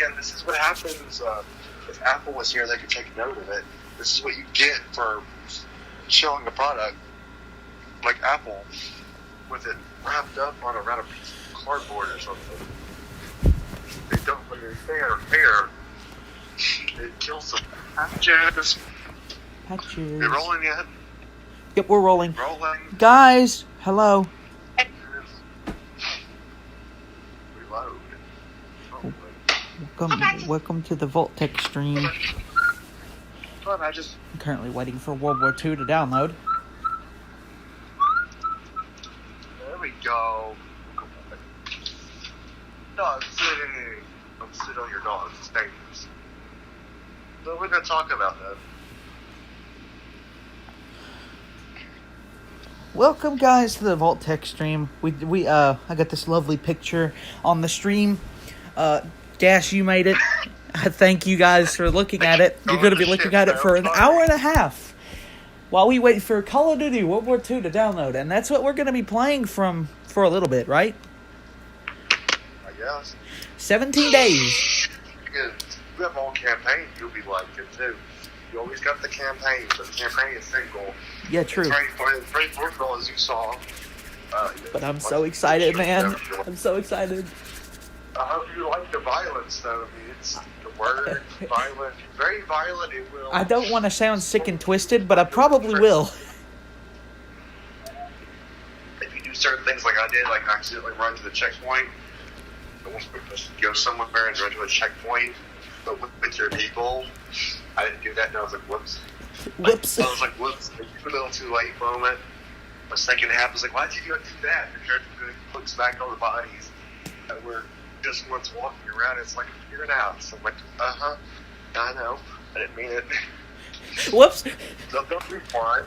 again, this is what happens if Apple was here. They could take note of it. This is what you get for showing a product like Apple with it wrapped up on around a piece of cardboard or something. They don't understand fair. It kills them. Patches. Patches. You rolling yet? Yep, we're rolling. Rolling. Guys, hello. Reload. Welcome to the Vault-Tec stream. But I just... I'm currently waiting for World War II to download. There we go. Dog sitting. Don't sit on your dogs. It's dangerous. So we're going to talk about that. Welcome, guys, to the Vault-Tec stream. I got this lovely picture on the stream. Dash, you made it. I thank you guys for looking at it. You're going to be looking at it for an hour and a half while we wait for Call of Duty World War II to download. And that's what we're going to be playing for a little bit, right? I guess. 17 days. If you have all campaign, you'll be like it too. You always got the campaign, but the campaign is single. Yeah, true. It's very brutal, as you saw. But I'm so excited, man. I'm so excited. I hope you like the violence, though. I mean, it's the word violent, very violent. It will. I don't want to sound sick and twisted, but I probably will. If you do certain things like I did, like accidentally run to the checkpoint, go somewhere and run to a checkpoint, but with your people, I didn't do that, and I was like, whoops. Whoops. I was like, whoops, a little too late moment. My second half was like, why did you do that? The character looks back on the bodies that were just once walking around. It's like, you're an out. So I'm like, I know. I didn't mean it. Whoops. So don't respawn.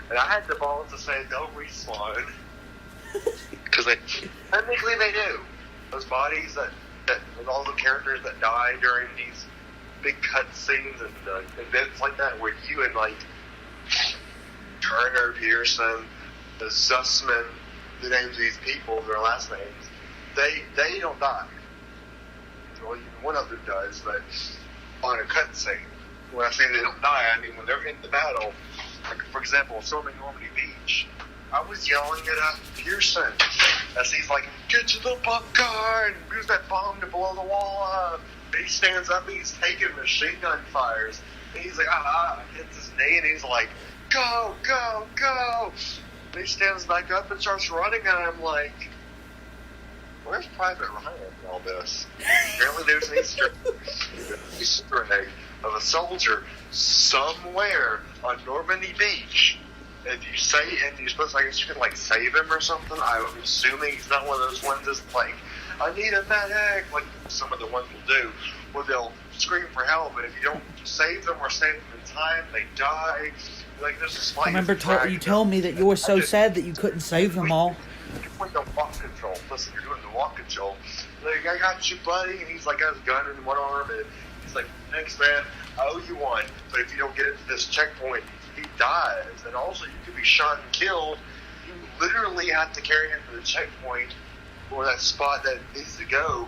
And I had the balls to say, don't respawn. Because technically they do. Those bodies that with all the characters that die during these big cut scenes and events like that, where you and like Turner, Pearson, the Zussman, the names of these people, their last names, they don't die. Well, even one of them does, but on a cut scene. When I say they don't die, I mean when they're in the battle. Like, for example, storming Normandy Beach, I was yelling at Pearson as he's like, get to the bunker and use that bomb to blow the wall up. And he stands up and he's taking machine gun fires. And he's like, hits his knee and he's like, go, go, go. And he stands back up and starts running and I'm like, where's Private Ryan in all this? Apparently there's an Easter egg of a soldier somewhere on Normandy Beach. And you're supposed to, I guess you can like save him or something. I'm assuming he's not one of those ones that's like, I need a medic, like some of the ones will do, where they'll scream for help, but if you don't save them or save them in time, they die. Like there's a slight. I remember you told me that you were so sad that you couldn't save them all. You're doing the walk control. Listen, you're doing the walk control. Like, I got you, buddy, and he's like got his gun in one arm, and he's like, thanks, man, I owe you one, but if you don't get into this checkpoint, he dies. And also, you could be shot and killed. You literally have to carry him to the checkpoint or that spot that needs to go,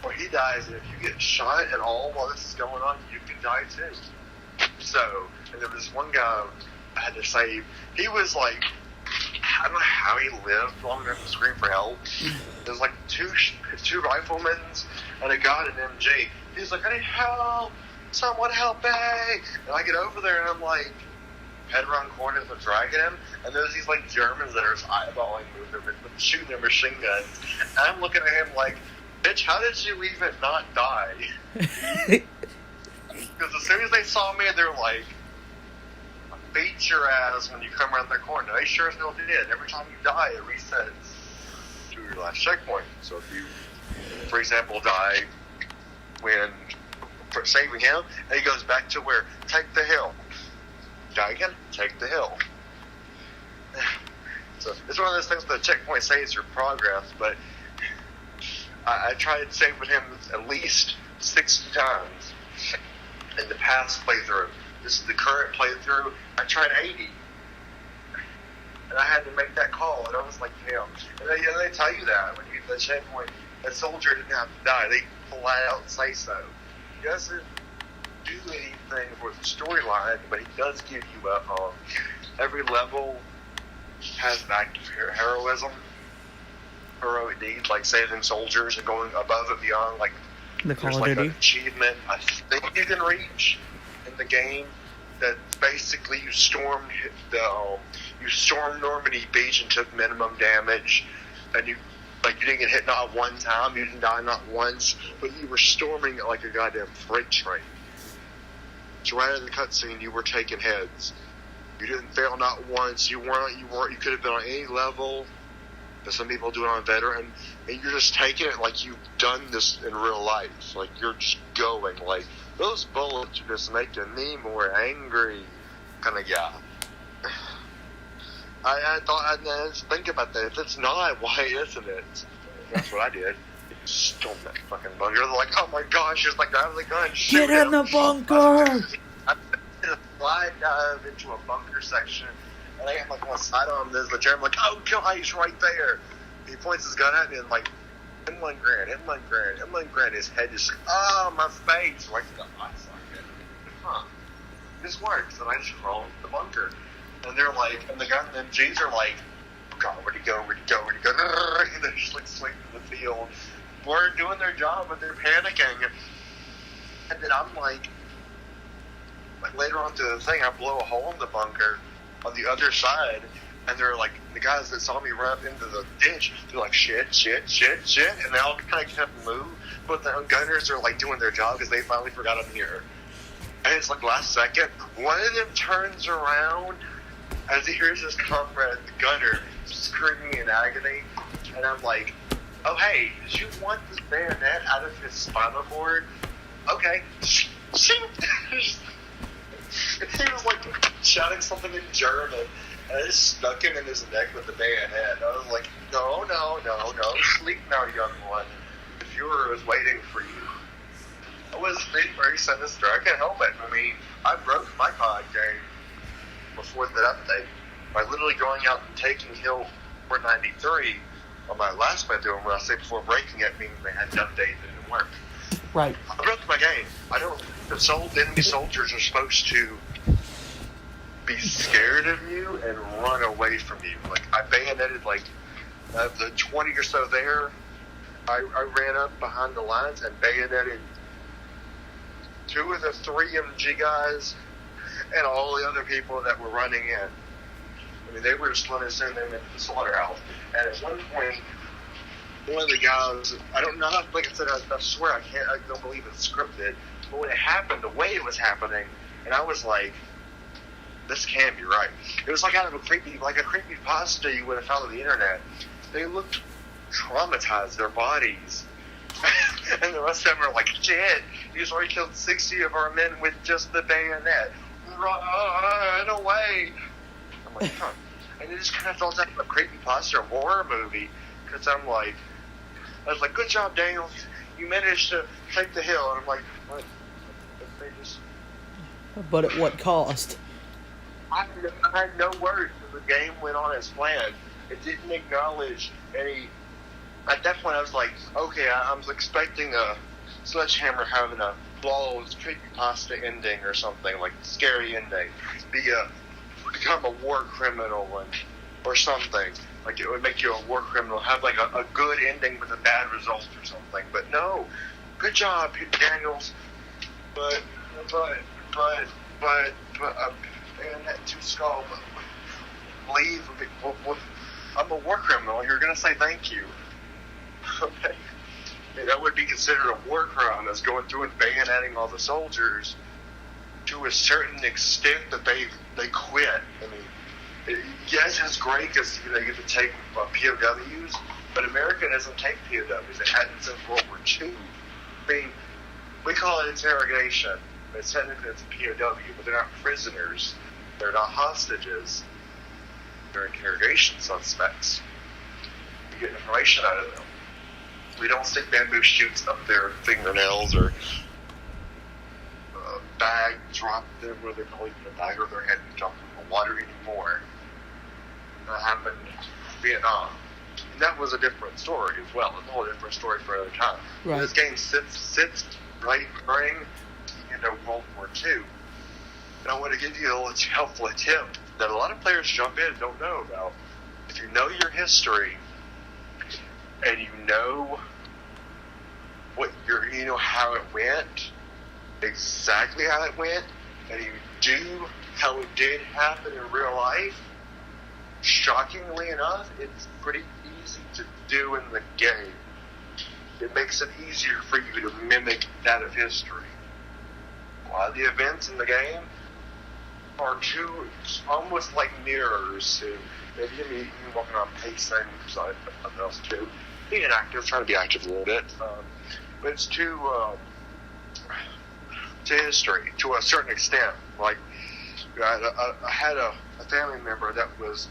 or he dies. And if you get shot at all while this is going on, you can die too. So, and there was this one guy I had to save. He was like, I don't know how he lived long enough to scream for help. There's like two riflemen and a guy in an MG. He's like, I need help. Someone help me. And I get over there and I'm like, head around corners and dragging him. And there's these like Germans that are just eyeballing moving, shooting their machine guns. And I'm looking at him like, bitch, how did you even not die? Because as soon as they saw me, they're like, beat your ass when you come around the corner. They sure as hell did. Every time you die, it resets to your last checkpoint. So if you, for example, die when saving him, and he goes back to where, take the hill. Die again, take the hill. So it's one of those things that the checkpoint saves your progress, but I tried saving him at least 60 times in the past playthrough. This is the current playthrough. I tried 80. And I had to make that call. And I was like, damn. And they tell you that when you get to the checkpoint. a soldier didn't have to die. They flat out say so. He doesn't do anything for the storyline, but he does give you every level has an act of heroism, heroic deeds, like saving soldiers and going above and beyond. Like The Call there's of like Duty. an achievement I think you can reach in the game that basically you stormed Normandy Beach and took minimum damage, and you didn't get hit not one time, you didn't die not once, but you were storming it like a goddamn freight train. So right in the cutscene, you were taking heads. You didn't fail not once. You could have been on any level. But some people do it on veteran, and you're just taking it like you've done this in real life. Like you're just going like those bullets are just making me more angry, kind of guy. I thought I just think about that. If it's not, why isn't it? That's what I did. Stormed that fucking bunker. They're like, oh my gosh, it's like I have the gun. Get in the bunker! I did a slide dive into a bunker section, and I had like one side on this legit. I'm like, oh god, he's right there. He points his gun at me and like, inland grand. His head just, oh my face, right to the eye socket. Huh? This works, and I just roll into the bunker, and they're like, and the gun, and G's are like, oh god, where'd he go? And they're just like swinging to the field. We're doing their job, but they're panicking, and then I'm like later on to the thing, I blow a hole in the bunker on the other side, and they're like, the guys that saw me run up into the ditch, they're like, shit, and they all kind of kept moving, but the gunners are like doing their job because they finally forgot I'm here. And it's like last second, one of them turns around as he hears his comrade, the gunner, screaming in agony, and I'm like, oh hey, did you want this bayonet out of his spinal cord? Okay. He was like shouting something in German, and I just stuck him in his neck with the bayonet. I was like, no, sleep now, young one. The Fuhrer is waiting for you. I was being very sinister. I can't help it. I mean, I broke my COD game before that update by literally going out and taking Hill 493 on my last playthrough. And when I say before breaking it, meaning they had to update it didn't work. Right. I broke my game. The enemy soldiers are supposed to be scared of you and run away from you. Like, I bayoneted, like, the 20 or so there. I ran up behind the lines and bayoneted 2 of the 3 MG guys and all the other people that were running in. I mean, they were just trying to send them into the slaughterhouse. And at one point, one of the guys, I don't know, like I said, I swear I don't believe it's scripted, but when it happened, the way it was happening, and I was like, this can't be right. It was like out of a creepy pasta you would have found on the internet. They looked traumatized, their bodies. And the rest of them are like, shit, he's already killed 60 of our men with just the bayonet. Run away. I'm like, huh. And it just kind of felt like a creepypasta horror movie, because I was like, good job, Daniel. You managed to take the hill. And I'm like, what? They just... But at what cost? I had no words. The game went on as planned. It didn't acknowledge any... At that point, I was like, okay, I was expecting a Sledgehammer having a flawless creepypasta ending or something, like scary ending. Become a war criminal or something. Like it would make you a war criminal, have like a good ending with a bad result or something. But no, good job, Daniels. But bayonet to skull. Leave. I'm a war criminal. You're gonna say thank you. Okay. That would be considered a war crime. That's going through and bayoneting all the soldiers to a certain extent that they quit. I mean, yes, it's great because they get to take POWs, but America doesn't take POWs. It hadn't since World War II. I mean, we call it interrogation, but technically it's a POW, but they're not prisoners. They're not hostages. They're interrogation suspects. We get information out of them. We don't stick bamboo shoots up their fingernails or bag drop them where they're probably put a bag over their head and jump in the water anymore. That happened in Vietnam. that was a different story as well. It's a whole different story for another time. Right. This game sits right during World War II. And I want to give you a little helpful tip that a lot of players jump in and don't know about. If you know your history and you know how it went, exactly how it went, and you do how it did happen in real life, shockingly enough, it's pretty easy to do in the game. It makes it easier for you to mimic that of history. A lot of the events in the game are almost like mirrors to maybe me walking around pacing, so something else too. Being an actor, trying to be active a little bit, but it's to history to a certain extent. Like I had a family member that was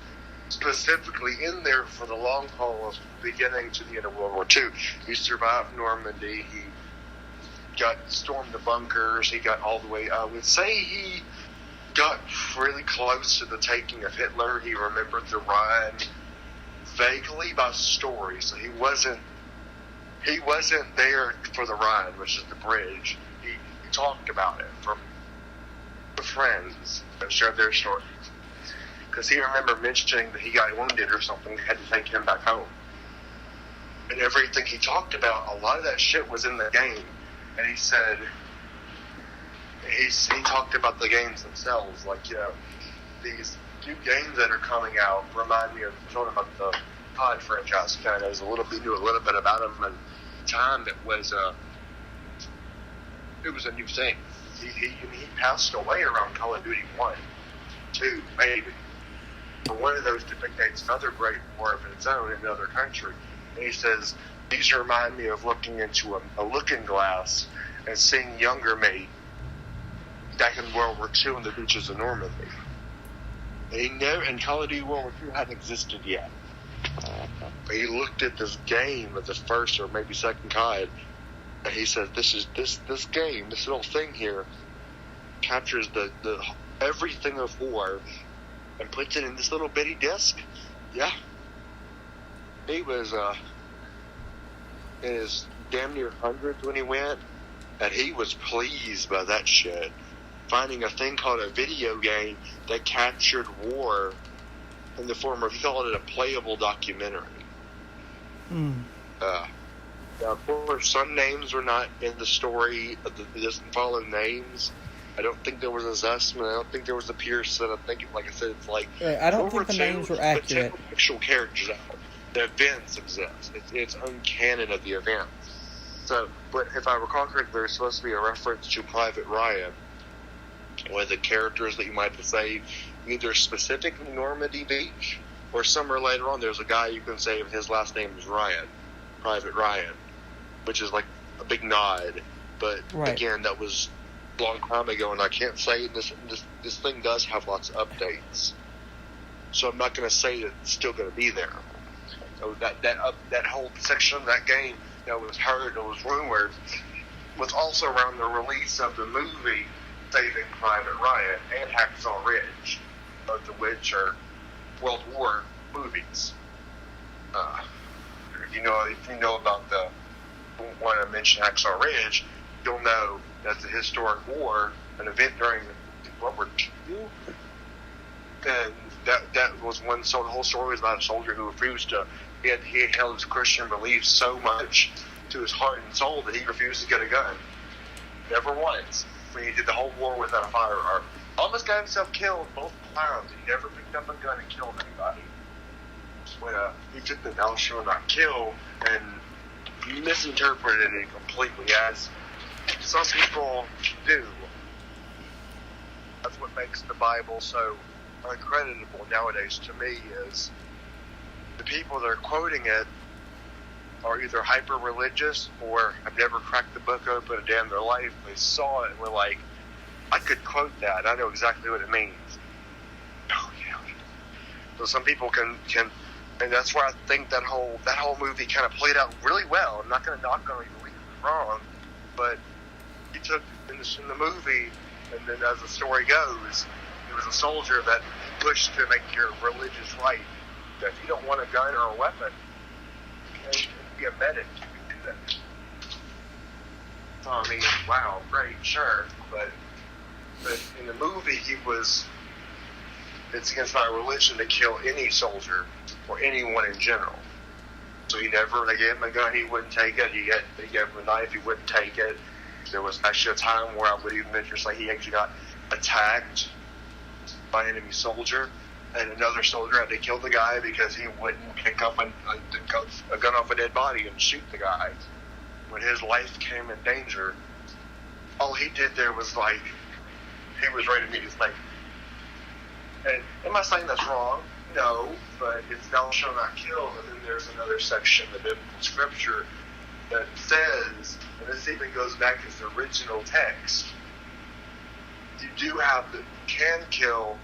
specifically in there for the long haul of beginning to the end of World War II. He survived Normandy. He stormed the bunkers. He got all the way. I would say he got really close to the taking of Hitler. He remembered the Rhine vaguely by story, so he wasn't there for the Rhine, which is the bridge. He talked about it from friends and shared their stories. Because he remembered mentioning that he got wounded or something, had to take him back home. And everything he talked about, a lot of that shit was in the game. And he said, he talked about the games themselves, like, these new games that are coming out remind me of, told him about the COD franchise, kind of, knew a little bit about them, and the time it was a new thing. He passed away around Call of Duty 1, 2, maybe. But one of those depicts another great war of its own in another country. And he says, these remind me of looking into a looking glass and seeing younger me back in World War II on the beaches of Normandy. And Call of Duty World War II hadn't existed yet. But he looked at this game as the first or maybe second COD, and he said, this game, this little thing here, captures the everything of war and puts it in this little bitty disc. Yeah. He was in his damn near hundreds when he went, and he was pleased by that shit. Finding a thing called a video game that captured war in the form of, he called it a playable documentary. Now, of course, some names were not in the story. It doesn't follow names. I don't think there was a Zussman. I don't think there was a Pearson. I think, like I said, it's like... I don't think the names were accurate. The actual characters out. The events exist. It's uncanon of the events. So, but if I recall correctly, there's supposed to be a reference to Private Ryan, one of the characters that you might say either specific in Normandy Beach or somewhere later on. There's a guy you can say his last name is Ryan, Private Ryan, which is like a big nod. But again, that was a long time ago, and I can't say this thing does have lots of updates. So I'm not going to say that it's still going to be there. So that whole section of that game that was heard, that was rumored, was also around the release of the movie Saving Private Ryan and Hacksaw Ridge, both of which are World War movies. If you know about the one I mentioned, Hacksaw Ridge, you'll know that's a historic war, an event during World War II, and that was one. So the whole story was about a soldier who refused to. He held his Christian beliefs so much to his heart and soul that he refused to get a gun. Never once. When he did the whole war without a firearm, almost got himself killed both times. He never picked up a gun and killed anybody. When he took the thou shalt not kill and misinterpreted it completely, as some people do. That's what makes the Bible so uncreditable nowadays to me, is the people that are quoting it are either hyper-religious or have never cracked the book open a day in their life. They saw it and were like, I could quote that. I know exactly what it means. Oh, yeah. So some people can, and that's why I think that whole movie kind of played out really well. I'm not going to knock on it, believe it's wrong, but he took in the movie, and then as the story goes, he was a soldier that pushed to make your religious right. That if you don't want a gun or a weapon, and be a medic. You can do that. So, I mean, wow, great, sure. But in the movie, it's against my religion to kill any soldier or anyone in general. So they gave him a gun, he wouldn't take it. They gave him a knife, he wouldn't take it. There was actually a time where I would even venture to say he actually got attacked by an enemy soldier, and another soldier had to kill the guy because he wouldn't pick up a gun off a dead body and shoot the guy. When his life came in danger, all he did there was he was ready to meet his fate. And am I saying that's wrong? No, but it's thou shalt not kill, and then there's another section of biblical scripture that says, and this even goes back to the original text, you do have the can kill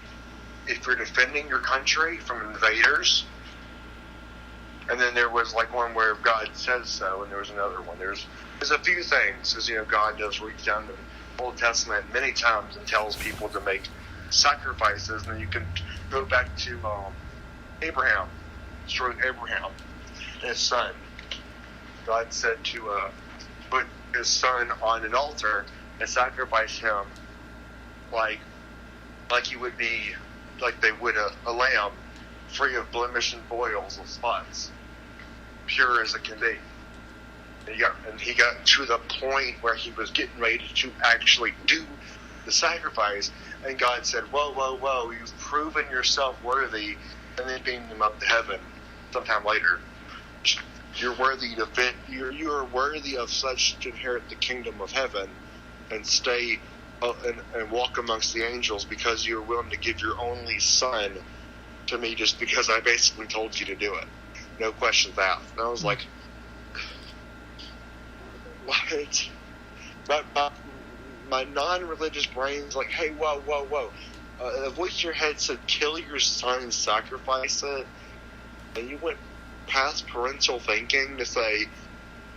if you're defending your country from invaders. And then there was one where God says so, and there was another one. There's a few things, as God does reach down to the Old Testament many times and tells people to make sacrifices. And then you can go back to Abraham, destroying Abraham and his son. God said to put his son on an altar and sacrifice him like he would be, like they would a lamb, free of blemish and boils and spots, pure as it can be. And he got to the point where he was getting ready to actually do the sacrifice, and God said, whoa, you've proven yourself worthy, and then beamed him up to heaven sometime later. You're worthy you are worthy of such to inherit the kingdom of heaven and stay and walk amongst the angels, because you're willing to give your only son to me just because I basically told you to do it. No questions asked. And I was like, what? My non-religious brain's like, hey, whoa. A voice in your head said, kill your son and sacrifice it. And you went past parental thinking to say,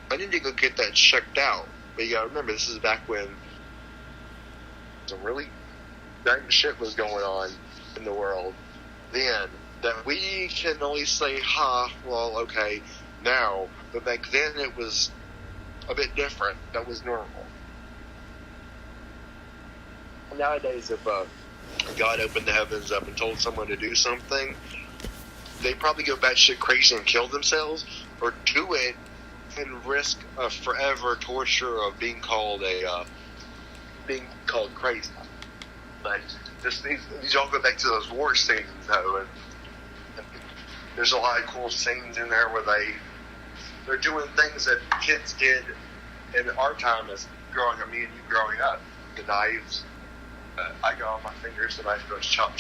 I need to go get that checked out. But you gotta remember, this is back when some really dang shit was going on in the world then, that we can only say, well, okay, now. But back then it was a bit different. That was normal. Nowadays, if God opened the heavens up and told someone to do something, they probably go batshit crazy and kill themselves, or do it and risk a forever torture of being called crazy. But these all go back to those war scenes, though, and there's a lot of cool scenes in there where they're doing things that kids did in our time as growing up, me and you growing up. The knives. I got on my fingers, the knife goes chop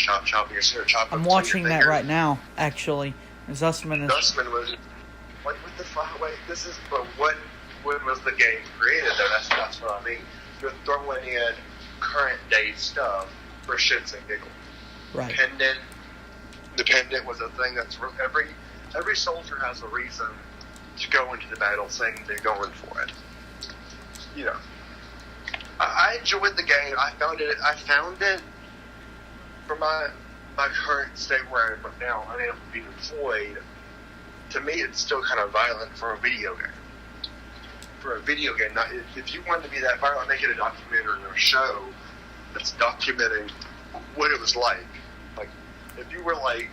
your finger, chop. I'm watching that right now, actually. Zussman was like, what the fuck? Wait, this is, but when was the game created? Though that's what I mean. You're throwing in current day stuff for shits and giggles. Right. The pendant was a thing that's every soldier has a reason to go into the battle saying they're going for it. I enjoyed the game. I found it for my current state where I'm now unable to be employed. To me, it's still kind of violent for a video game. Now, if you wanted to be that violent, make it a documentary or a show that's documenting what it was like. Like, if you were like,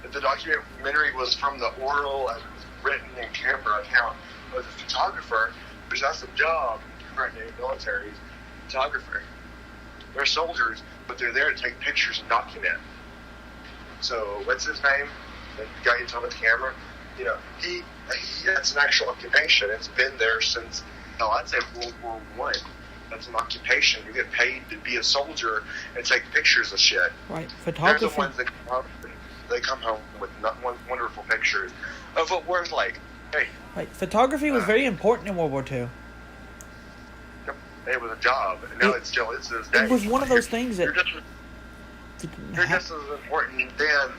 if the documentary was from the oral and written in camera account of the photographer, which that's a job in current day military, photographer. They're soldiers, but they're there to take pictures and document. So, what's his name? The guy who's on the camera? He that's an actual occupation. It's been there since, I'd say World War I. That's an occupation. You get paid to be a soldier and take pictures of shit. Right, photography. They're the ones that come home with wonderful pictures of what war's like. Hey. Right, photography was very important in World War II. It was a job, and now it's to this day. It was one of those things that... You're just as important then,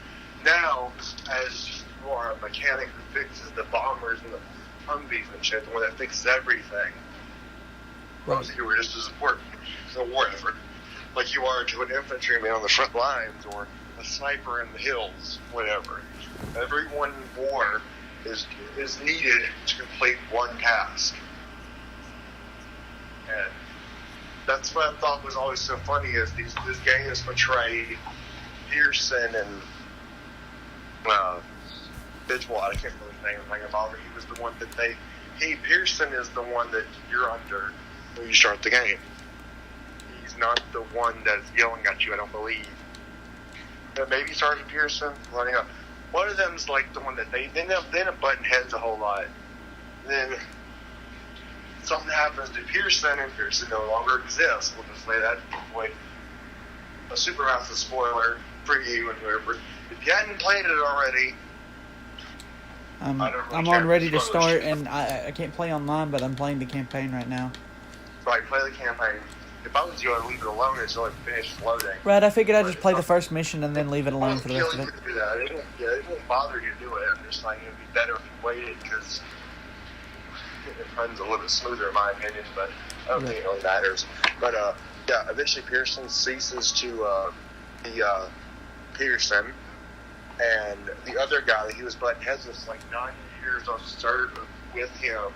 now, as you are a mechanic who fixes the bombers and the Humvees and shit, the one that fixes everything. Right. You were just as important to the war effort, like you are to an infantryman on the front lines, or a sniper in the hills, whatever. Everyone in war is needed to complete one task. And that's what I thought was always so funny is these games portray Pearson and Bidgewater. I can't really think of anything about it. He was the one that Pearson is the one that you're under when you start the game. He's not the one that's yelling at you, I don't believe. Maybe Sergeant Pearson running up. One of them's like the one that they end up butting heads a whole lot. Then something happens to Pearson, and Pearson no longer exists. We'll just lay that way. A super massive spoiler for you and whoever. If you hadn't played it already, I'm on ready to start, and I can't play online, but I'm playing the campaign right now. Right, play the campaign. If I was you, I'd leave it alone until it finished loading. Right, I figured I'd just play the first mission and then leave it alone for the rest of it. Do that. It won't bother you to do it. I'm just saying it would be better if you waited because it runs a little bit smoother in my opinion, but I don't think it really matters. But eventually Pearson ceases to be Pearson, and the other guy that he was butting heads with, like 9 years of service with him,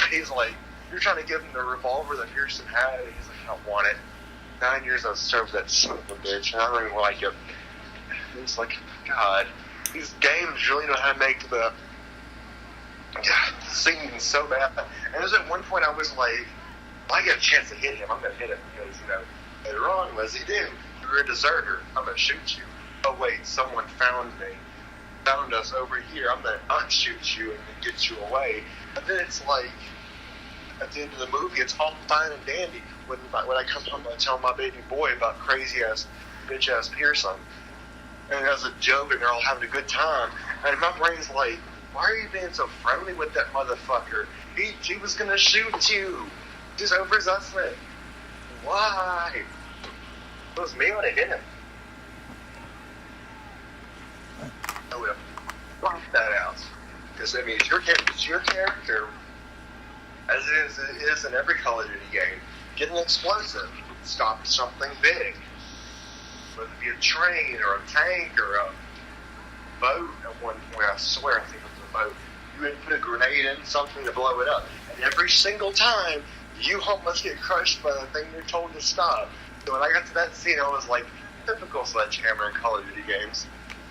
he's like, you're trying to give him the revolver that Pearson had, and he's like, I don't want it. 9 years I've served that son of a bitch, and I don't even like it. And it's like, God, these games really know how to make the scene so bad. And there's at one point I was like, if I get a chance to hit him, I'm going to hit him because, later on, what does he do? You're a deserter. I'm going to shoot you. Oh, wait, someone found me. Found us over here. I'm going to unshoot you and then get you away. And then it's like, at the end of the movie, it's all fine and dandy. When I come home, I tell my baby boy about crazy-ass, bitch-ass Pearson. And as a joke, and they're all having a good time. And my brain's like, why are you being so friendly with that motherfucker? He was going to shoot you. Just over his husband. Why? If it was me, I would have hit him. I would have bumped that out. Because, I mean, it's your character, as it is in every Call of Duty game, get an explosive, stop something big. Whether it be a train or a tank or a boat at one point, I swear I think it was a boat. You would put a grenade in something to blow it up. And every single time, you almost get crushed by the thing you're told to stop. So when I got to that scene, I was like, typical Sledgehammer in Call of Duty games.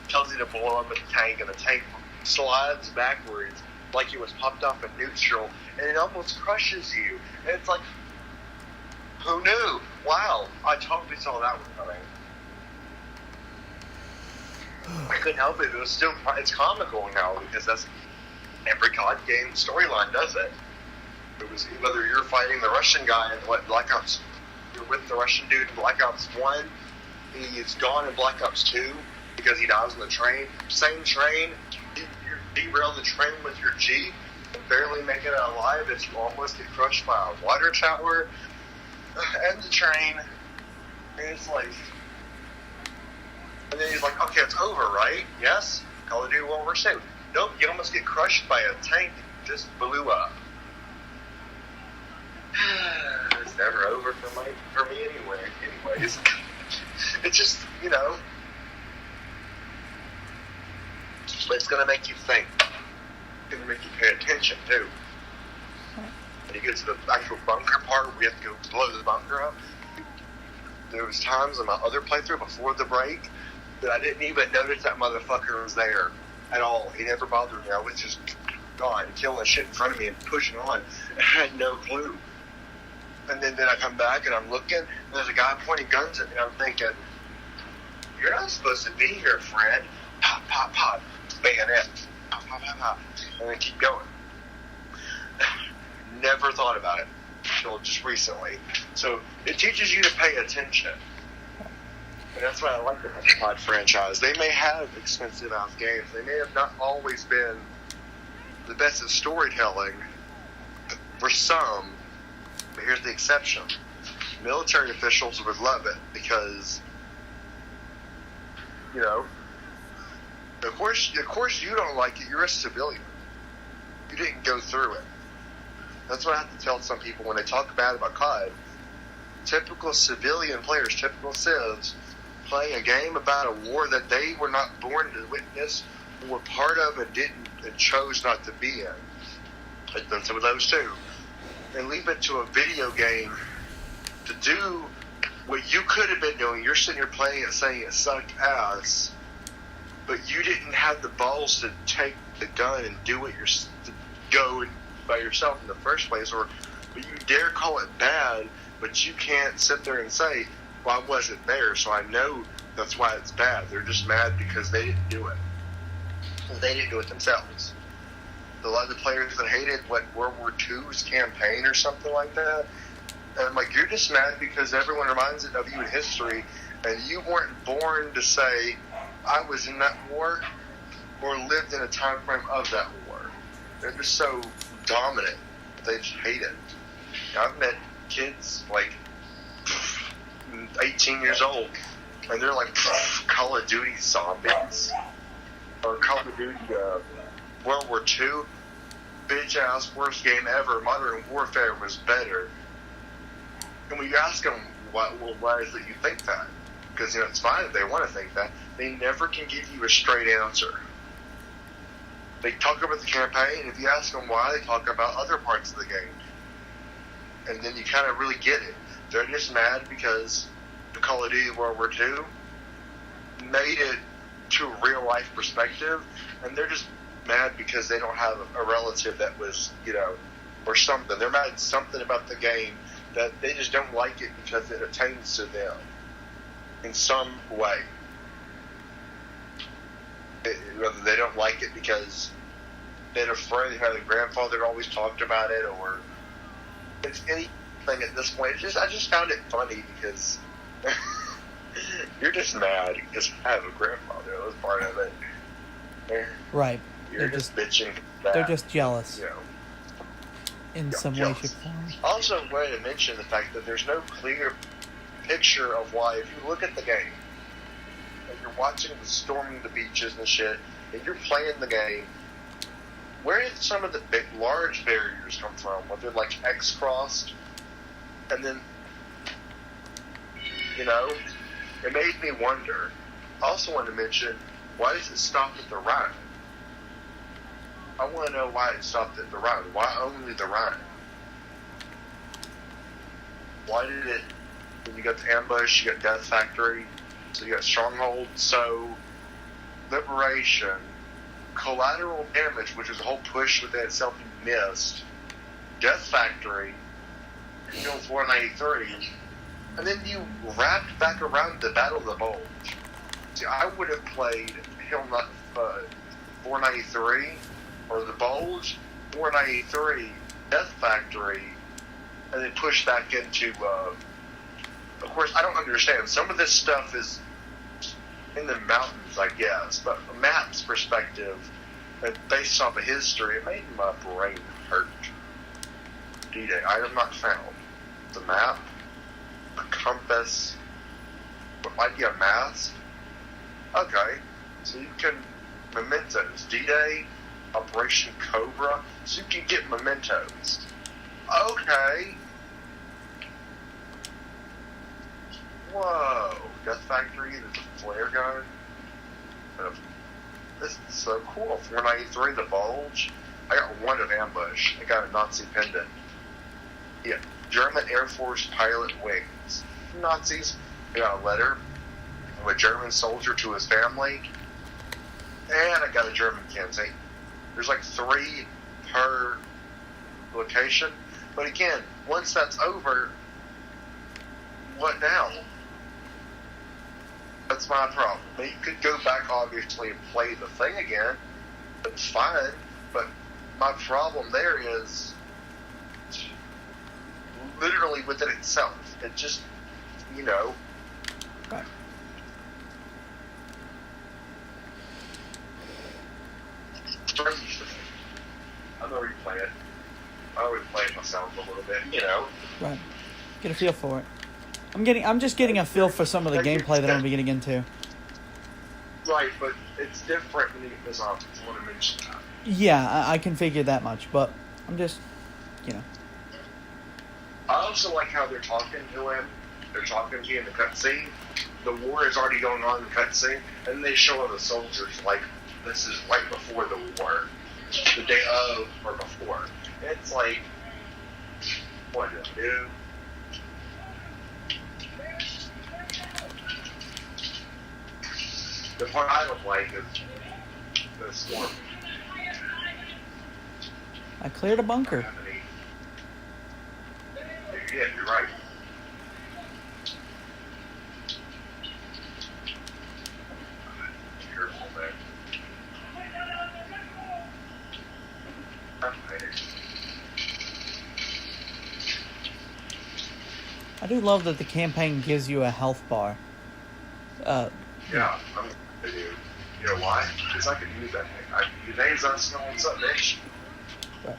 Tells you to blow up a tank, and the tank slides backwards like it was popped off in neutral, and it almost crushes you. And it's like, who knew? Wow, I totally saw that one coming. I couldn't help it. It's comical now because that's every COD game storyline does it. It was whether you're fighting the Russian guy in Black Ops, you're with the Russian dude in Black Ops 1, he's gone in Black Ops 2 because he dies on the train. Same train, you derail the train with your Jeep and barely make it alive. It's almost get crushed by a water tower and the train. And it's like, and then he's like, okay, it's over, right? Yes? Call of Duty World War II. Nope, you almost get crushed by a tank that just blew up. It's never over for me anyway. Anyways, it's just, it's going to make you think. It's going to make you pay attention, too. When you get to the actual bunker part where you have to go blow the bunker up, there was times in my other playthrough before the break that I didn't even notice that motherfucker was there at all. He never bothered me. I was just gone, killing shit in front of me and pushing on. I had no clue. And then I come back and I'm looking, and there's a guy pointing guns at me. I'm thinking, you're not supposed to be here, friend. Pop, pop, pop. Bayonet. Pop, pop, pop, pop. And then keep going. Never thought about it until just recently. So it teaches you to pay attention. And that's why I like the COD franchise. They may have expensive-ass games. They may have not always been the best at storytelling for some. But here's the exception. Military officials would love it because, of course you don't like it. You're a civilian. You didn't go through it. That's what I have to tell some people when they talk bad about COD. Typical civilian players, typical civs, playing a game about a war that they were not born to witness, or were part of, and chose not to be in. I've done some of those too. And leave it to a video game to do what you could have been doing. You're sitting here playing it, saying it sucked ass, but you didn't have the balls to take the gun and do it to go by yourself in the first place, but you dare call it bad, but you can't sit there and say, well, I wasn't there, so I know that's why it's bad. They're just mad because they didn't do it. They didn't do it themselves. A lot of the players that hated World War II's campaign or something like that, and I'm like, you're just mad because everyone reminds it of you in history, and you weren't born to say, I was in that war, or lived in a time frame of that war. They're just so dominant. They just hate it. I've met kids, like, 18 years old, and they're like Call of Duty zombies, or Call of Duty World War II, bitch ass, worst game ever. Modern Warfare was better. And when you ask them why is it you think that, because it's fine if they want to think that, they never can give you a straight answer. They talk about the campaign, and if you ask them why, they talk about other parts of the game, and then you kind of really get it. They're just mad because the Call of Duty World War II made it to a real life perspective, and they're just mad because they don't have a relative that was, or something. They're mad at something about the game that they just don't like it because it attains to them in some way. Whether they don't like it because they're afraid how their grandfather always talked about it, or it's anything at this point. I just found it funny because you're just mad because I have a grandfather that was part of it. Right. You're just bitching. They're just jealous. In some way, shape, or form. I also wanted to mention the fact that there's no clear picture of why, if you look at the game, and you're watching the storming the beaches and shit, and you're playing the game, where did some of the big, large barriers come from? Were they like X-crossed? And then, it made me wonder. I also wanted to mention, why does it stop at the Rhine? I want to know why it stopped at the Rhine. Why only the Rhine? Why did it... When you got the ambush, you got Death Factory, so you got Stronghold, so Liberation, Collateral Damage, which was a whole push within itself you missed, Death Factory, Hill 493, and then you wrapped back around the Battle of the Bulge. See, I would have played Hill 493, or the Bulge, 493, Death Factory, and then push back into, of course, I don't understand. Some of this stuff is in the mountains, I guess, but from a map's perspective, and based off of history, it made my brain hurt. D-Day, item not found. The map, a compass, what might be a mask. Okay, so you can, mementos, D-Day, Operation Cobra, so you can get mementos. Okay. Whoa, Death Factory, there's a flare gun. This is so cool. 493, the Bulge. I got one of Ambush. I got a Nazi pendant. Yeah, German Air Force pilot wings. Nazis. I got a letter from a German soldier to his family. And I got a German Kinsey. There's like 3 per location. But again, once that's over, what now? That's my problem. Now, you could go back, obviously, and play the thing again. That's fine. But my problem there is literally within itself. It just, Right. Strange to me. I've already played it. I already played myself a little bit, Right. Get a feel for it. I'm just getting a feel for some of the gameplay that I'm gonna be getting into. Right, but it's different when you get this option. I want to mention that. Yeah, I can figure that much, but I'm just, I also like how they're talking to him. They're talking to you in the cutscene. the war is already going on in cutscene, and they show the soldiers like this is right before the war, the day of or before. It's like, what do I do? The part I don't like is the storm. I cleared a bunker. Yeah, you're right. Careful, man. I do love that the campaign gives you a health bar. Yeah, I'm gonna do. You know why? Because I could use that thing. Today's not smelling something, bitch. Right.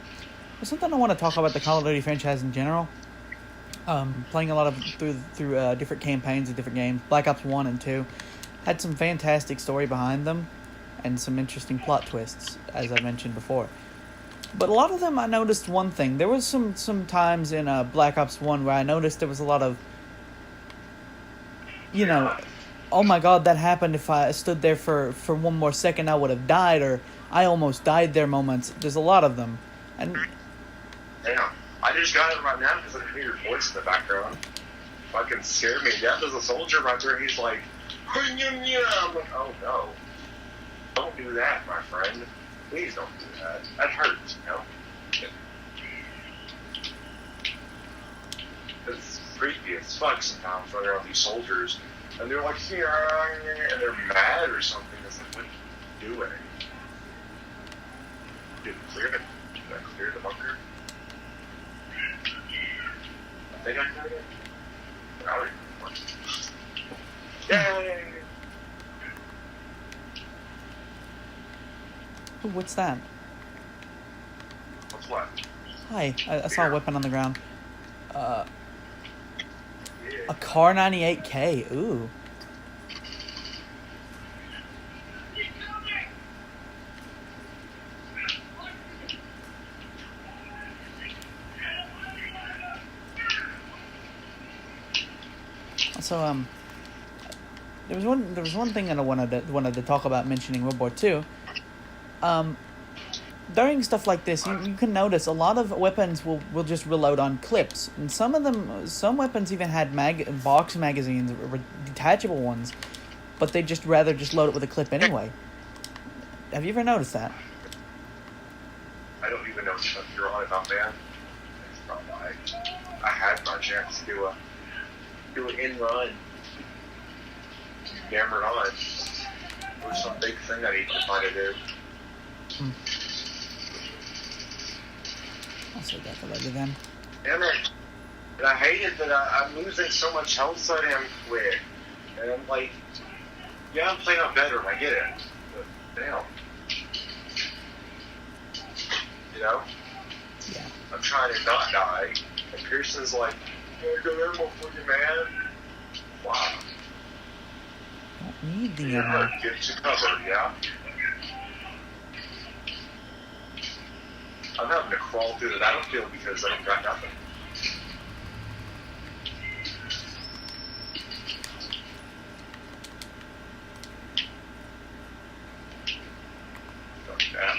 There's something I want to talk about the Call of Duty franchise in general. Playing a lot of through different campaigns of different games. Black Ops 1 and 2 had some fantastic story behind them and some interesting plot twists, as I mentioned before. But a lot of them, I noticed one thing. There was some times in Black Ops 1 where I noticed there was a lot of, you know, oh my god, that happened. If I stood there for one more second, I would have died, or I almost died there moments. There's a lot of them. And damn, I just got it right now because I can hear your voice in the background. Fucking scared me to death. There's a soldier right there. He's like, I'm like, oh no. Don't do that, my friend. Please don't do that. That hurts, you know? It's creepy as fuck sometimes running around these soldiers. And they're like, and they're mad or something. It's like, what are you doing? Did I clear the bunker? I think I cleared it. I don't even know. Yay! ooh, what's that? What's what? Hi, I saw a weapon on the ground. Yeah. A Car 98K. Ooh. So there was one thing that I wanted to talk about mentioning World War II. During stuff like this, you can notice a lot of weapons will just reload on clips, and some weapons even had box magazines, or detachable ones, but they just rather load it with a clip anyway. Have you ever noticed that? I don't even know what you're on about, man. It's not why. I had my chance to do an in-run. Hammered on. It was some big thing I need to find to do. I'll save that for later then. Damn it. And I hate it that I'm losing so much health so damn quick. And I'm like, yeah, I'm playing on better, I get it. But damn. You know? Yeah. I'm trying to not die. And Pearson's like, yeah, go there, motherfucking man. Wow. Don't need the ammo. Get to cover, yeah? I'm having to crawl through the battlefield because I don't got nothing. Fuck that.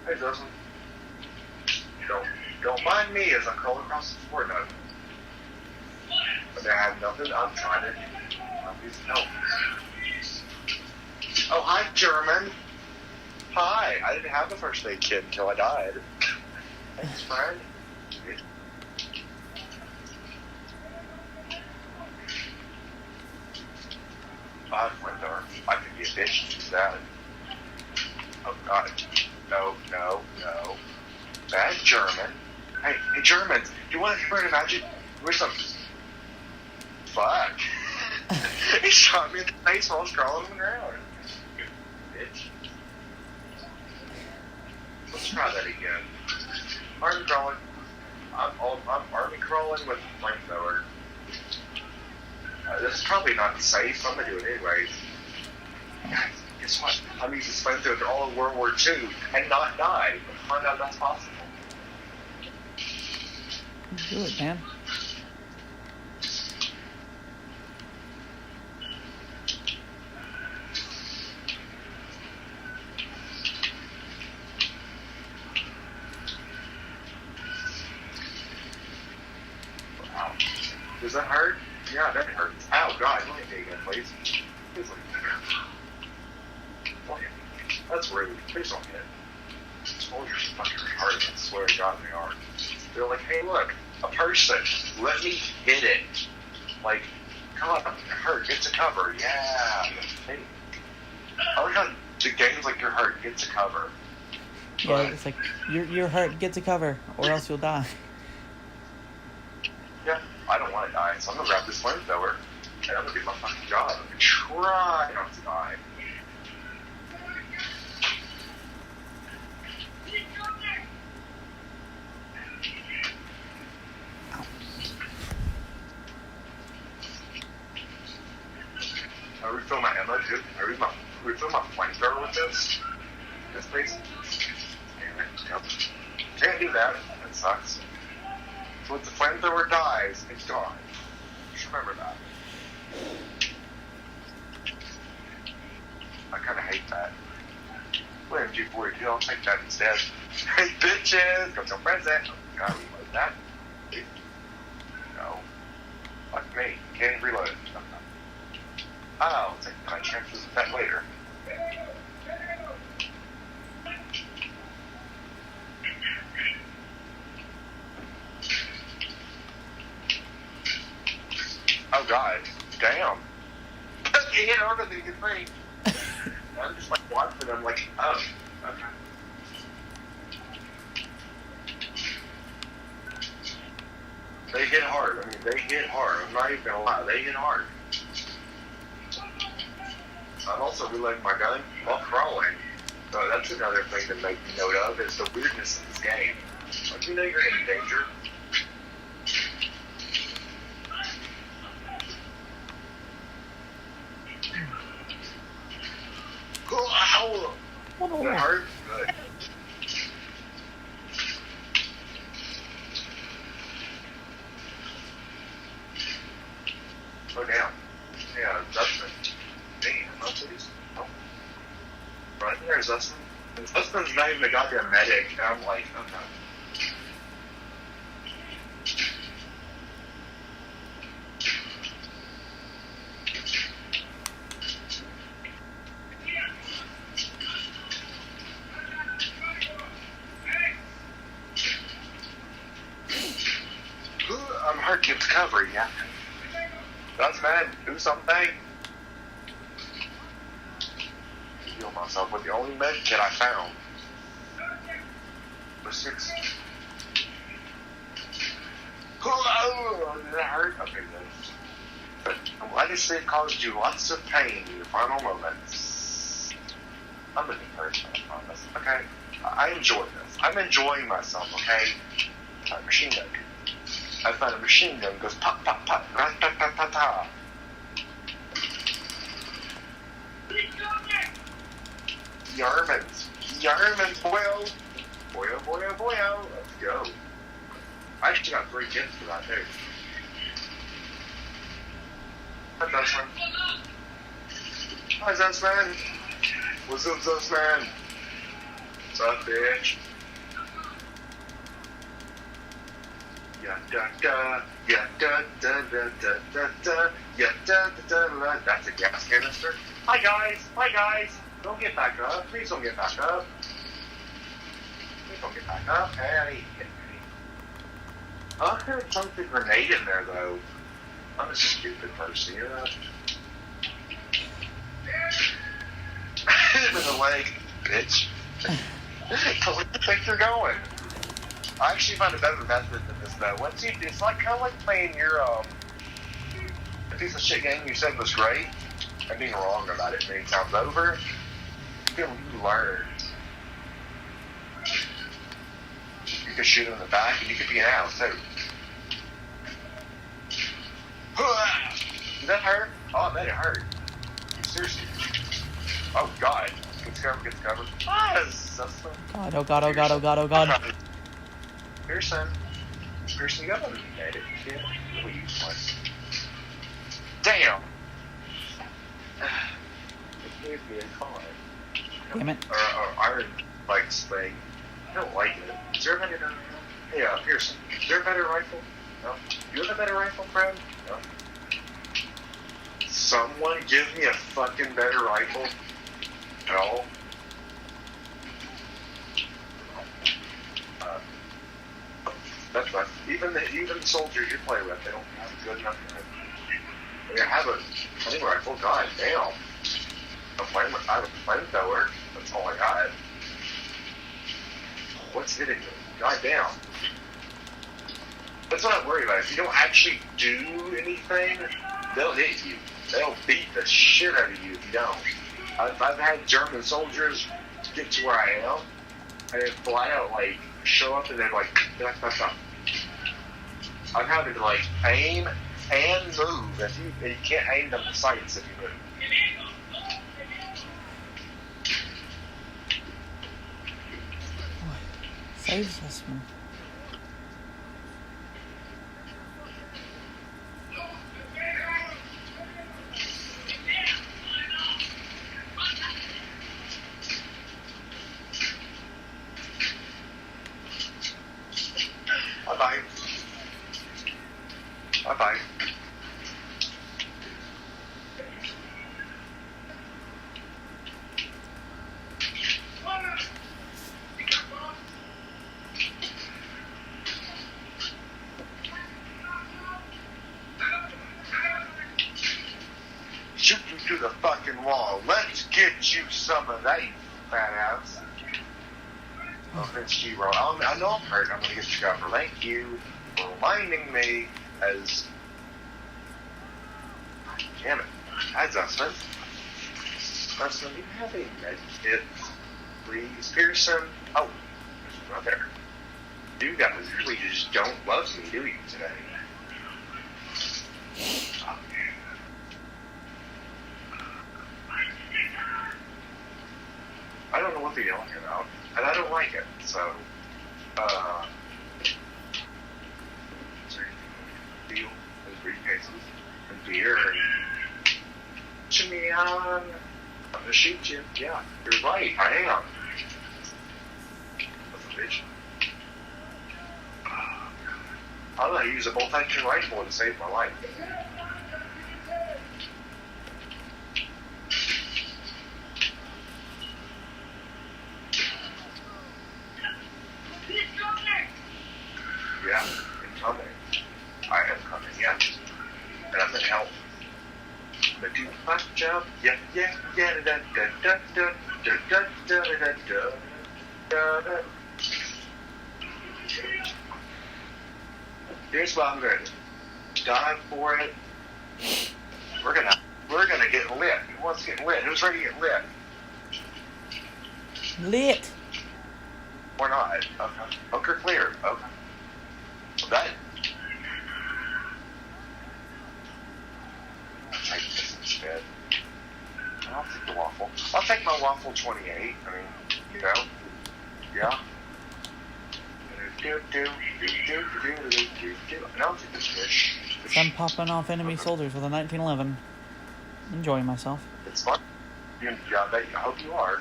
Hey, Justin. Don't mind me as I crawl across the floor now. But I have nothing. I'm trying to need some help. Oh, hi, German. Hi. I didn't have the first aid kit until I died. Thanks, friend. I could be a bitch to do that. Oh, God. No. Bad German. Hey, Germans, do you want to burn a magic? Where's some... Fuck. He shot me in the face while I was crawling on the ground. Bitch. Let's try that again. Army crawling. I'm army crawling with a flamethrower. This is probably not safe. I'm gonna do it anyways. guess what? I'm using flamethrowers all in World War II and not die. Find out that's possible. Do it, man. Wow. Does that hurt? Yeah, that hurts. Ow, God, let me take it again, please. Please let me take it. Don't hit me. That's rude. Please don't hit. Soldiers are fucking retarded. I swear to God they are. They're like, hey, look, a person. Let me hit it. Like, come on, it hurt. Get to cover. Yeah. Hey. I like how the game's like you're hurt. Get to cover. Yeah, it's like, you're hurt, get to cover, or else you'll die. Yeah, I don't want to die, so I'm going to grab this flamethrower, and I'm going to do my fucking job. I'm going to try not to die. I refill my ammo, dude. I refill my flamethrower with this. This please. Yep. Can't do that. That sucks. So if the flamethrower dies, it's gone. Just remember that. I kind of hate that. ww2, I'll take that instead. Hey, bitches! Got some present. Gotta reload that. No. Fuck me. Can't reload it. I'll take my chances with that later. Oh God, damn. You hit harder than you can think. I'm just like watching them like, oh, okay. They hit hard. I mean, they hit hard. I'm not even gonna lie, they hit hard. I'm also reloading my gun while crawling. So that's another thing to make note of is the weirdness of this game. Like, you know you're in danger. Ow! That hurt? Good. Oh, damn. Yeah, Dustin. Damn, that's what he's... Oh. Right there's Dustin. And Dustin's not even a goddamn medic. And I'm like, okay. I'm hurt, get to cover, yeah. That's man, do something. Heal myself with the only med kit I found. For 6. Oh, did that hurt? Okay, good. But I'm glad to say it caused you lots of pain in your final moments. I'm a good person, I promise. Okay? I enjoy this. I'm enjoying myself, okay? Machine gun. I found a machine gun goes pop, pop, pop, ta ta ta ta ta. Yarmans, boyo. Boyo, boyo, boyo. Let's go. I actually got 3 kits for that, too. Hi, Dustman. Hi, Dustman. What's up, Dustman? What's up, bitch? Yeah, da da, yeah, da da da da da da, yeah, da da da da. That's a gas canister. Hi guys, don't get back up. Please don't get back up. Please don't get back up. Hey, hit me. I could have chunked a grenade in there though. I'm a stupid person, you know. Hit him in the leg, bitch. Where do you think you're going? I actually found a better method than this though. Once you, it's like kind of like playing your a piece of shit game you said was great and being wrong about it many times over. You learn. You could shoot him in the back and you could be an out too. Did that hurt? Oh, I bet it hurt. Seriously. Oh God. Gets covered. Ah, that's fun. God, oh God, oh God, oh God, oh God. Pearson, you got one edit, kid. We'll use one. Damn. It gave me a car. Damn it. Or Iron Bikes thing. I don't like it. Is there a better? Yeah, Pearson. Is there a better rifle? No. You have a better rifle, friend? No. Someone give me a fucking better rifle. At all. That's right. Even the soldiers you play with, they don't have good enough. They have a hunting rifle. God damn. I have a flamethrower. That's all I got. What's hitting me? God damn. That's what I'm worried about. If you don't actually do anything, they'll hit you. They'll beat the shit out of you if you don't. I've had German soldiers get to where I am, and then flat out like show up and they're like, that's up. I'm having to like aim and move. If you can't aim them the sights if you move. Saves us, man. Bye-bye. Bye-bye. Shoot you through the fucking wall. Let's get you some of that, you fat ass. Oh, it's G-Roll. I know I'm hurt. I'm going to get you covered. Thank you for reminding me as... Damn it. Hi, Zussman. Zussman, do you have any med kits? Please, Pearson. Oh, there's one there. You guys really just don't love me, do you, today? Oh, I don't know what they're yelling about, and I don't like it, so, is there anything deal in briefcases and beer and chimney on? I'm gonna shoot you. Yeah, you're right, I am. That's a bitch. I'm gonna use a bolt-action rifle to save my life. Yeah, I'm coming. I am coming, yeah. And I'm gonna help. But do my job, yeah, da da da da da da da da da da da. Here's what I'm gonna do. Dive for it. We're gonna get lit. Who wants to get lit? Who's ready to get lit? Lit. Or not? Okay. Bunker clear. Okay. That. I'll take this instead. I'll take the waffle. I'll take my waffle 28. I mean, you know. Yeah. And I'll take this fish. I'm popping off enemy soldiers with a 1911. Enjoying myself. It's fun. Yeah, I hope you are.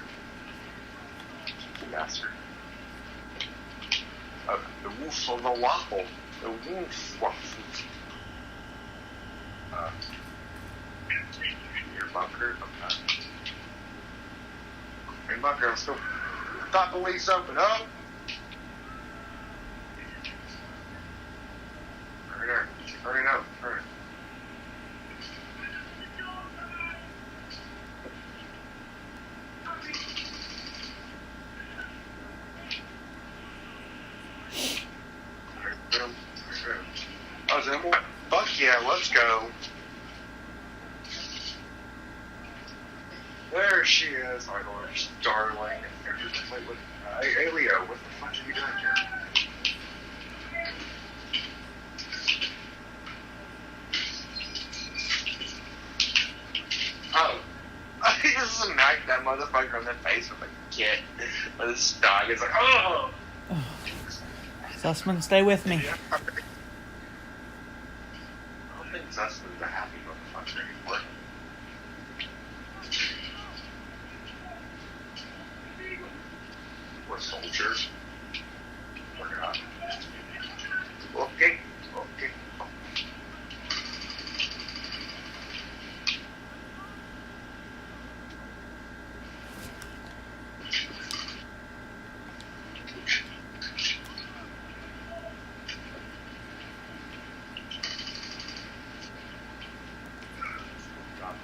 You bastard. The wolf of the waffle. The wolf waffle. Your bunker. Okay. Hey, bunker, I'm still toppling something up. Hurry up. Hurry. Oh, is that more? Fuck yeah, let's go. There she is, my gorgeous darling. Hey, Leo, what the fuck are you doing here? Oh, this is a night smacked that motherfucker in the face with a kit. With his dog. It's like, oh! Sussman, stay with me. Yeah. I don't think Sussman's a happy motherfucker anymore. We're soldiers. We're not. Okay.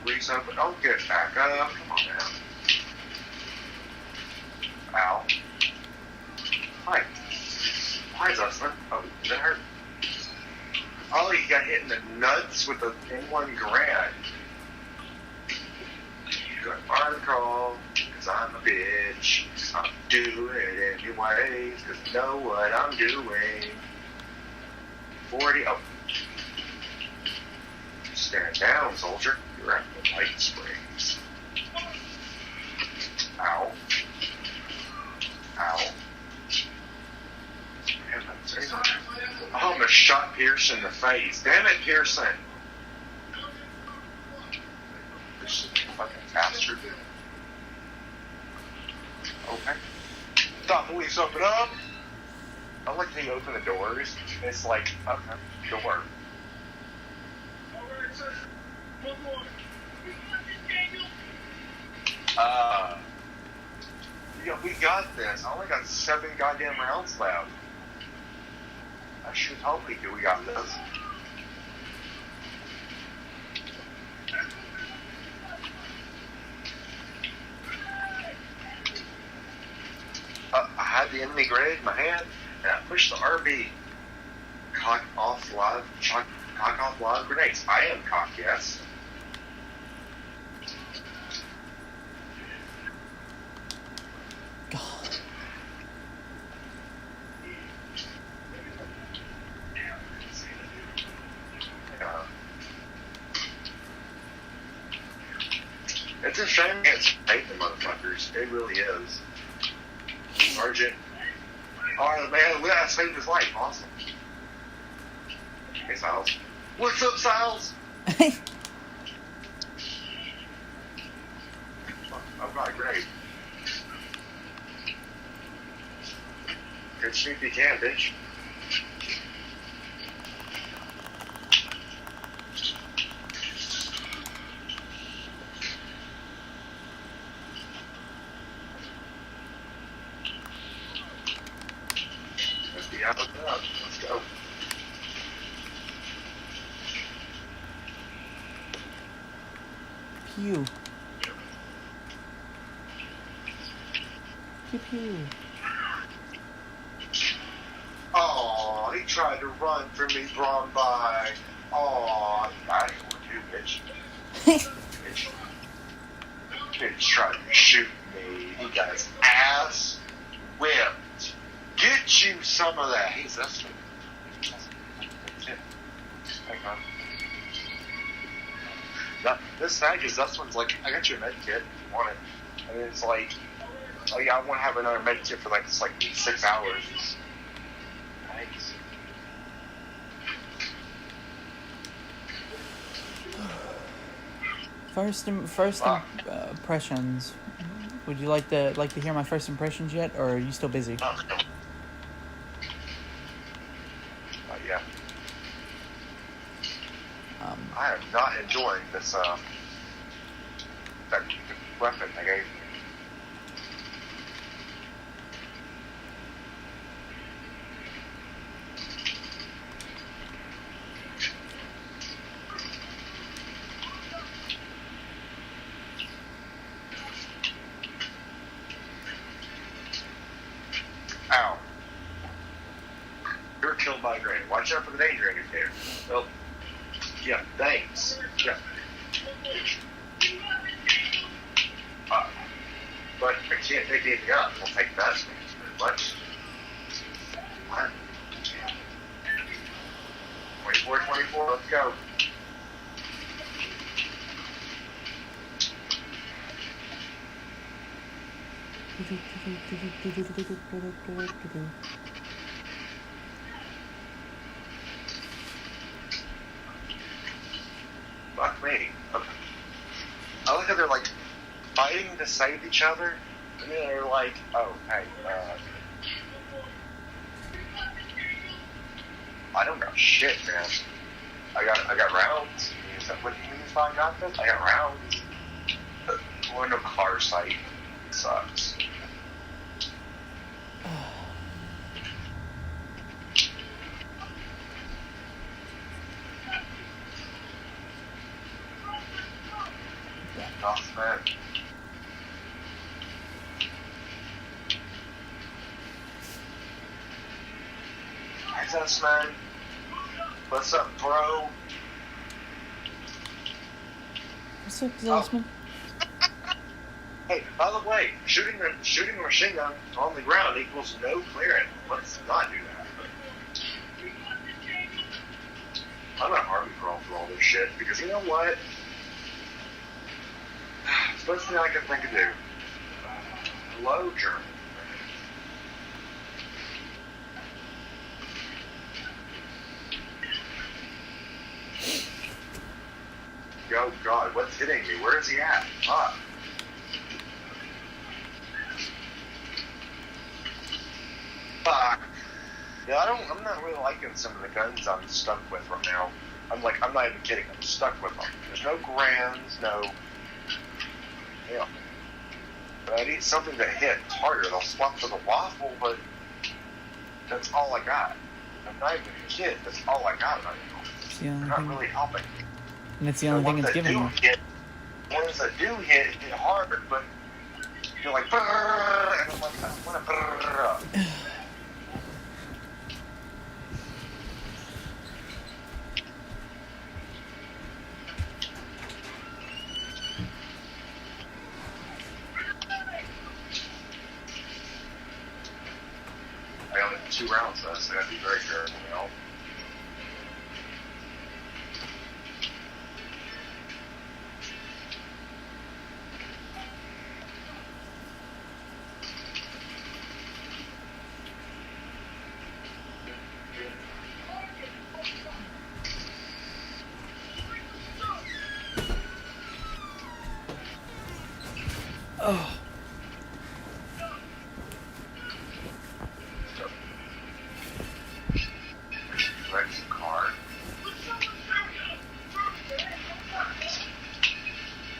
Reason, but don't get back up. Come on now. Ow. Hi. Hi, Zussman. Oh, that hurt. Oh, you got hit in the nuts with a $1 grand. Good article, because I'm a bitch. I'm doing it anyways, because I know what I'm doing. 40. Oh. Stand down, soldier. You're at the light springs. Ow. Ow. Damn it. I almost shot Pearson in the face. Damn it, Pearson. This fucking bastard. Okay. Stop, police, open up. I like how you open the doors. It's like, okay, door. Yeah, we got this. I only got 7 goddamn rounds left. I should hope we got this. I had the enemy grenade in my hand, and I pushed the RB. Cock off live grenades. I am cock, yes. It's a shame I can't hate the motherfuckers. It really is. Sergeant. Oh, man, I saved his life. Awesome. Hey, Siles. What's up, Siles? I'm not great. Good shoot if you can, bitch. Let's go. Pew. Pew pew. Oh, he tried to run from me, drawn by. Oh, I ain't gonna do, bitch. Bitch tried to shoot me. He got his ass whipped. Get you some of that. He's this one. This snag is this one's like, I got you a med kit if you want it. And it's like, oh yeah, I want to have another med kit for like, it's like 6 hours. Nice. First impressions. Would you like to hear my first impressions yet, or are you still busy? Yeah. I am not enjoying this that weapon they gave me. Ow. You're killed by a grenade. Watch out for the danger indicator. Well, yeah, thanks. Yeah. But I can't take anything up. We'll take that. Thanks very much. What? 24, let's go. Fuck me. Okay. I like how they're like fighting to save each other, and then they're like, "Oh, hey, I don't got shit, man. I got rounds. Is that what means I got this? I got rounds. But we're no car sight. It sucks." Off, man. How's that, man? What's up, bro? What's up, Zosman? Hey, by the way, shooting a machine gun on the ground equals no clearance. Let's not do that. I'm not Army crawl for all this shit because you know what? It's the best thing I can think of do. Hello, German. Oh God, what's hitting me? Where is he at? Fuck. Fuck. Yeah, I'm not really liking some of the guns I'm stuck with right now. I'm not even kidding. I'm stuck with them. There's no grands, no. Yeah. But I need something to hit harder. They'll swap to the waffle, but that's all I got. I'm not even a kid. That's all I got right now. They're not really helping. And it's the only thing it's giving you. The ones that do hit hard, but you're like, brrr, and I'm like, I don't want to brrr. I only have 2 rounds though, so I gotta be very careful, you know. Oh. Wrecked the car.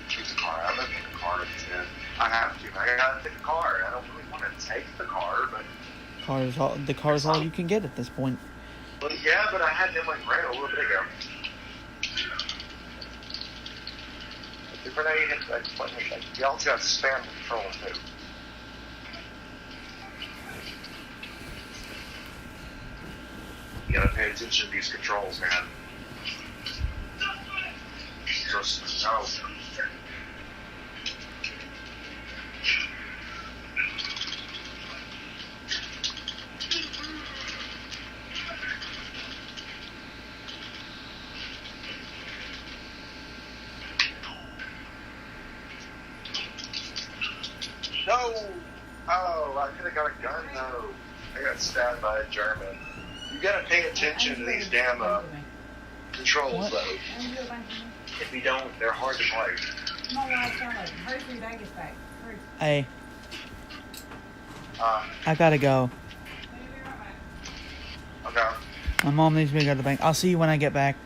Choose a car. I'm gonna take a car instead. I have to. I gotta take a car. I don't really want to take the car, but The car's all you can get at this point. well, yeah, but I had them like ran a little bit ago. The grenade hit that button. You also have spam control too. You gotta pay attention to these controls, man. Just no. No! Oh, I could have got a gun though. I got stabbed by a German. You gotta pay attention to these damn controls though. If you don't, they're hard to play. Hey. I gotta go. Okay. My mom needs me to go to the bank. I'll see you when I get back.